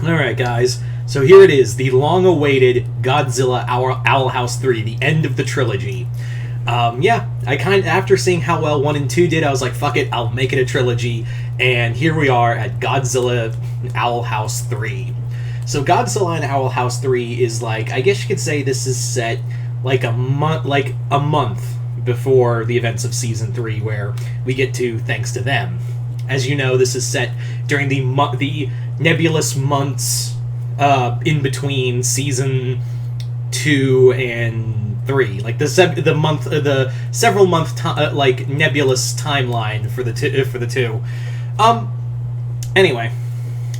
Alright, guys. So here it is, the long-awaited Godzilla Owl House 3, the end of the trilogy. After seeing how well 1 and 2 did, I was like, fuck it, I'll make it a trilogy. And here we are at Godzilla Owl House 3. So Godzilla and Owl House 3 is like, I guess you could say this is set like a month before the events of Season 3, where we get to Thanks to Them. As you know, this is set during the nebulous months in between Season 2 and 3, like the several month nebulous timeline for the two. Anyway,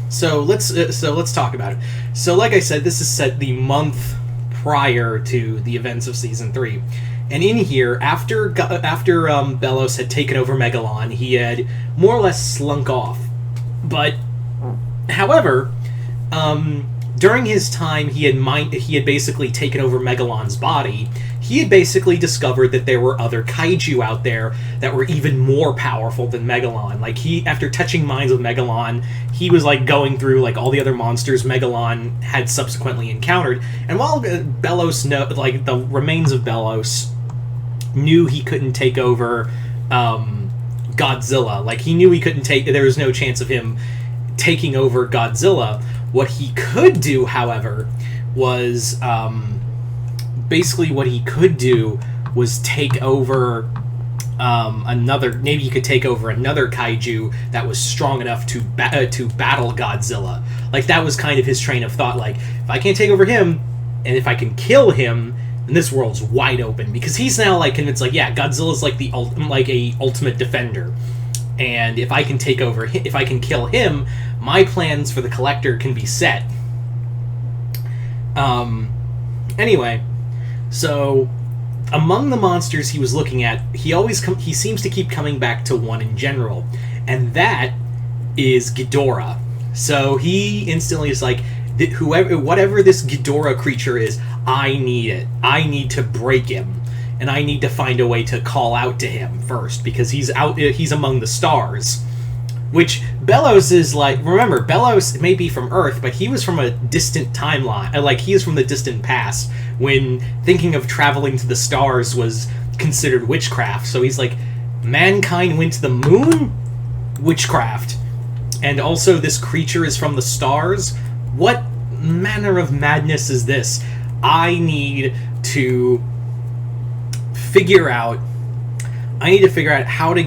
so let's talk about it. So, like I said, this is set the month prior to the events of Season 3. And in here, after Belos had taken over Megalon, he had more or less slunk off. But, however, during his time, he had basically taken over Megalon's body. He had basically discovered that there were other kaiju out there that were even more powerful than Megalon. Like, after touching minds with Megalon, he was like going through like all the other monsters Megalon had subsequently encountered. And while Belos the remains of Belos knew he couldn't take over Godzilla, like he knew he couldn't there was no chance of him taking over Godzilla. What he could do, however, was take over maybe he could take over another kaiju that was strong enough to battle Godzilla. Like, that was kind of his train of thought. Like, if I can't take over him, and if I can kill him, then this world's wide open. Because he's now like convinced, like, yeah, Godzilla's like a ultimate defender, and if I can if I can kill him, my plans for the Collector can be set. Anyway, so among the monsters he was looking at, he seems to keep coming back to one in general, and that is Ghidorah. So he instantly is like, whatever this Ghidorah creature is, I need it. I need to break him, and I need to find a way to call out to him first, because he's among the stars. Which Belos is like, remember, Belos may be from Earth, but he was from a distant timeline. Like, he is from the distant past, when thinking of traveling to the stars was considered witchcraft. So he's like, mankind went to the moon? Witchcraft. And also this creature is from the stars? What manner of madness is this? I need to figure out how to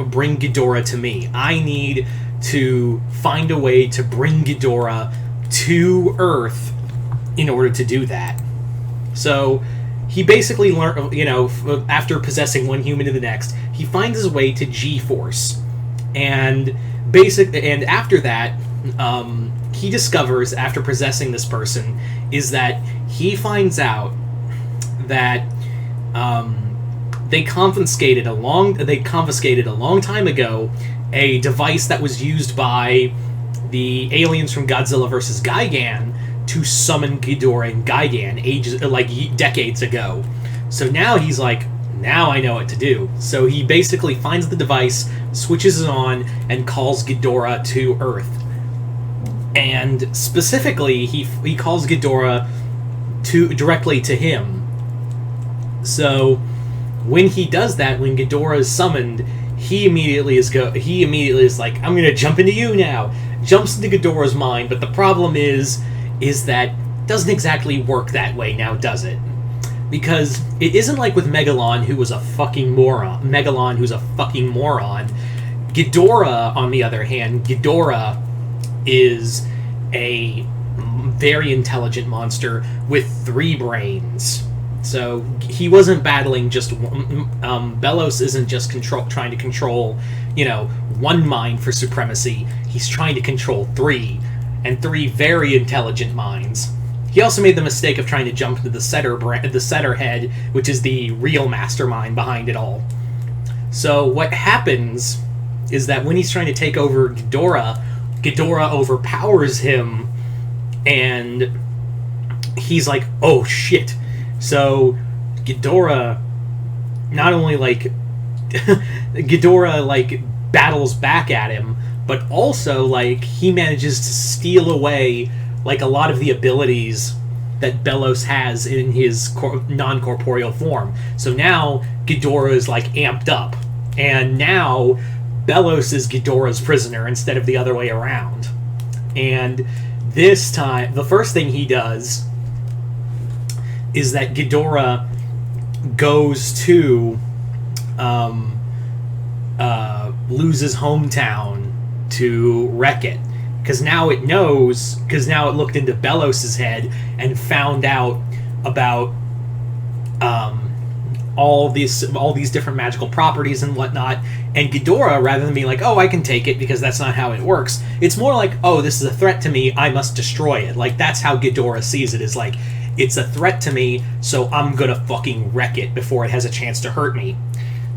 bring Ghidorah to me. I need to find a way to bring Ghidorah to Earth in order to do that. So he basically learned, after possessing one human to the next, he finds his way to G-Force. And after that, he discovers, after possessing this person, is that he finds out that they confiscated a long time ago a device that was used by the aliens from Godzilla vs. Gigan to summon Ghidorah and Gigan decades ago. So now he's like, now I know what to do. So he basically finds the device, switches it on, and calls Ghidorah to Earth. And specifically, he calls Ghidorah directly to him. So when he does that, when Ghidorah is summoned, he immediately is like, I'm gonna jump into you now. Jumps into Ghidorah's mind, but the problem is that it doesn't exactly work that way now, does it? Because it isn't like with Megalon, who was a fucking moron. Ghidorah, on the other hand, Ghidorah is a very intelligent monster with 3 brains. So he wasn't battling just one. Belos isn't just trying to control, one mind for supremacy. He's trying to control 3, and 3 very intelligent minds. He also made the mistake of trying to jump into the setter head, which is the real mastermind behind it all. So what happens is that when he's trying to take over Ghidorah overpowers him, and he's like, oh shit. So Ghidorah Ghidorah battles back at him, but also, like, he manages to steal away, like, a lot of the abilities that Belos has in his non-corporeal form. So now Ghidorah is, like, amped up. And now Belos is Ghidorah's prisoner instead of the other way around. And this time, the first thing he does is that Ghidorah goes to Luz's hometown to wreck it. Because now it knows, because now it looked into Belos' head and found out about all these different magical properties and whatnot. And Ghidorah, rather than being like, oh, I can take it because that's not how it works, it's more like, oh, this is a threat to me, I must destroy it. Like, that's how Ghidorah sees it, is like, it's a threat to me, so I'm gonna fucking wreck it before it has a chance to hurt me.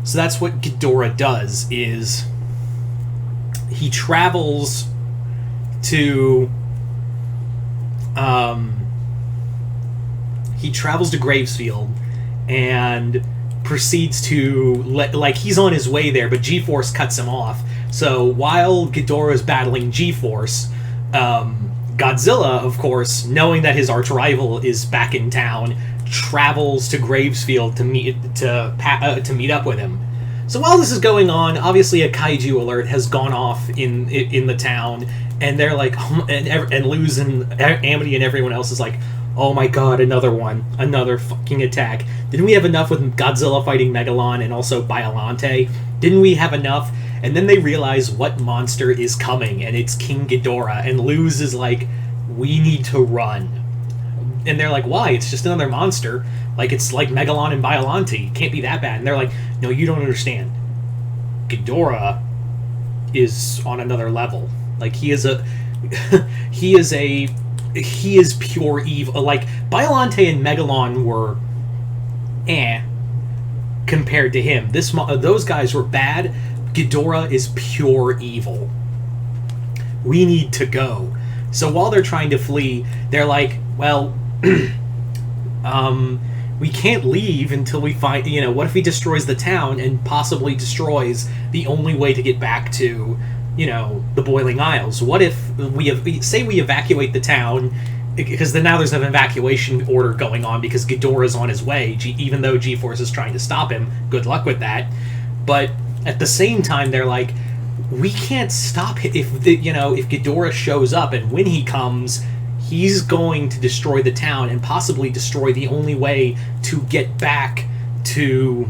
So that's what Ghidorah does, is he travels to Gravesfield and proceeds to like, he's on his way there, but G-Force cuts him off. So while Ghidorah is battling G-Force, Godzilla, of course, knowing that his arch rival is back in town, travels to Gravesfield to meet up with him. So while this is going on, obviously a kaiju alert has gone off in the town, and they're like, and Luz and Amity and everyone else is like, oh my god, another fucking attack. Didn't we have enough with Godzilla fighting Megalon and also Biollante? Didn't we have enough? And then they realize what monster is coming, and it's King Ghidorah, and Luz is like, we need to run. And they're like, why? It's just another monster. Like, it's like Megalon and Biollante. It can't be that bad. And they're like, no, you don't understand. Ghidorah is on another level. Like, he is pure evil. Like, Biollante and Megalon were compared to him. Those guys were bad. Ghidorah is pure evil. We need to go. So while they're trying to flee, they're like, well, we can't leave until we find, what if he destroys the town and possibly destroys the only way to get back to, the Boiling Isles? What if we evacuate the town, because now there's an evacuation order going on because Ghidorah is on his way, even though G-Force is trying to stop him. Good luck with that. But at the same time, they're like, we can't stop it if Ghidorah shows up, and when he comes, he's going to destroy the town and possibly destroy the only way to get back to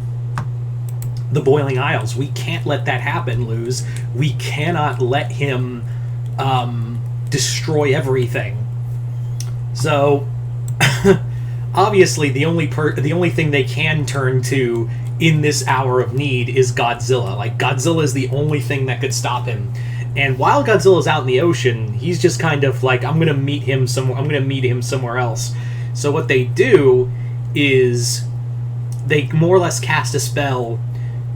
the Boiling Isles. We can't let that happen, Luz. We cannot let him destroy everything. So, obviously, the only thing they can turn to in this hour of need is Godzilla. Like, Godzilla is the only thing that could stop him. And while Godzilla's out in the ocean, he's just kind of like, I'm gonna meet him somewhere else. So what they do is they more or less cast a spell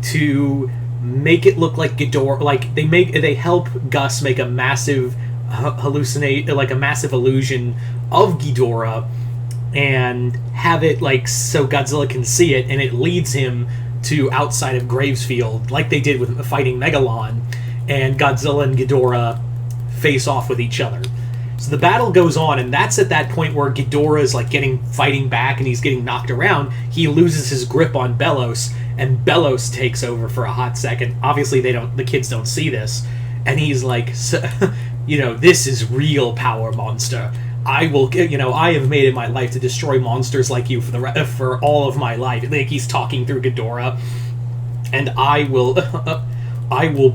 to make it look like Ghidorah. Like, they help Gus make a massive a massive illusion of Ghidorah, and have it like so Godzilla can see it, and it leads him to outside of Gravesfield, like they did with fighting Megalon, and Godzilla and Ghidorah face off with each other. So the battle goes on, and that's at that point where Ghidorah is like fighting back, and he's getting knocked around. He loses his grip on Belos, and Belos takes over for a hot second. Obviously, the kids don't see this, and he's like, this is real power, monster. I will, I have made it my life to destroy monsters like you for all of my life. Like, he's talking through Ghidorah, and I will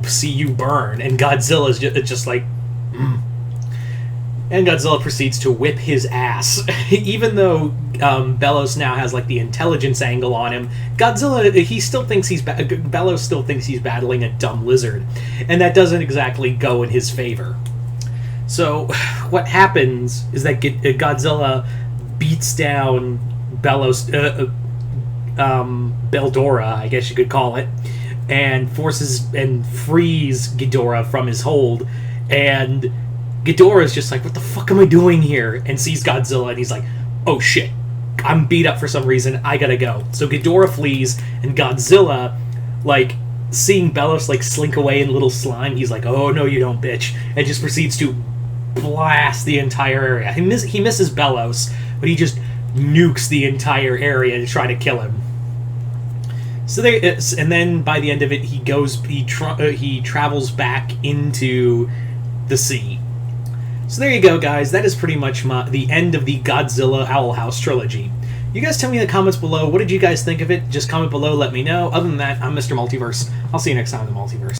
see you burn. And Godzilla's just like, And Godzilla proceeds to whip his ass. Even though Belos now has like the intelligence angle on him, Godzilla, Belos still thinks he's battling a dumb lizard, and that doesn't exactly go in his favor. So what happens is that Godzilla beats down Beldora, I guess you could call it, and frees Ghidorah from his hold, and Ghidorah is just like, what the fuck am I doing here? And sees Godzilla, and he's like, oh shit, I'm beat up for some reason, I gotta go. So Ghidorah flees, and Godzilla, like, seeing Belos like slink away in little slime, he's like, "Oh no, you don't, bitch!" and just proceeds to blast the entire area. He misses Belos, but he just nukes the entire area to try to kill him. So and then by the end of it, he travels back into the sea. So there you go, guys. That is pretty much the end of the Godzilla Owl House trilogy. You guys tell me in the comments below, what did you guys think of it? Just comment below, let me know. Other than that, I'm Mr. Multiverse. I'll see you next time in the Multiverse.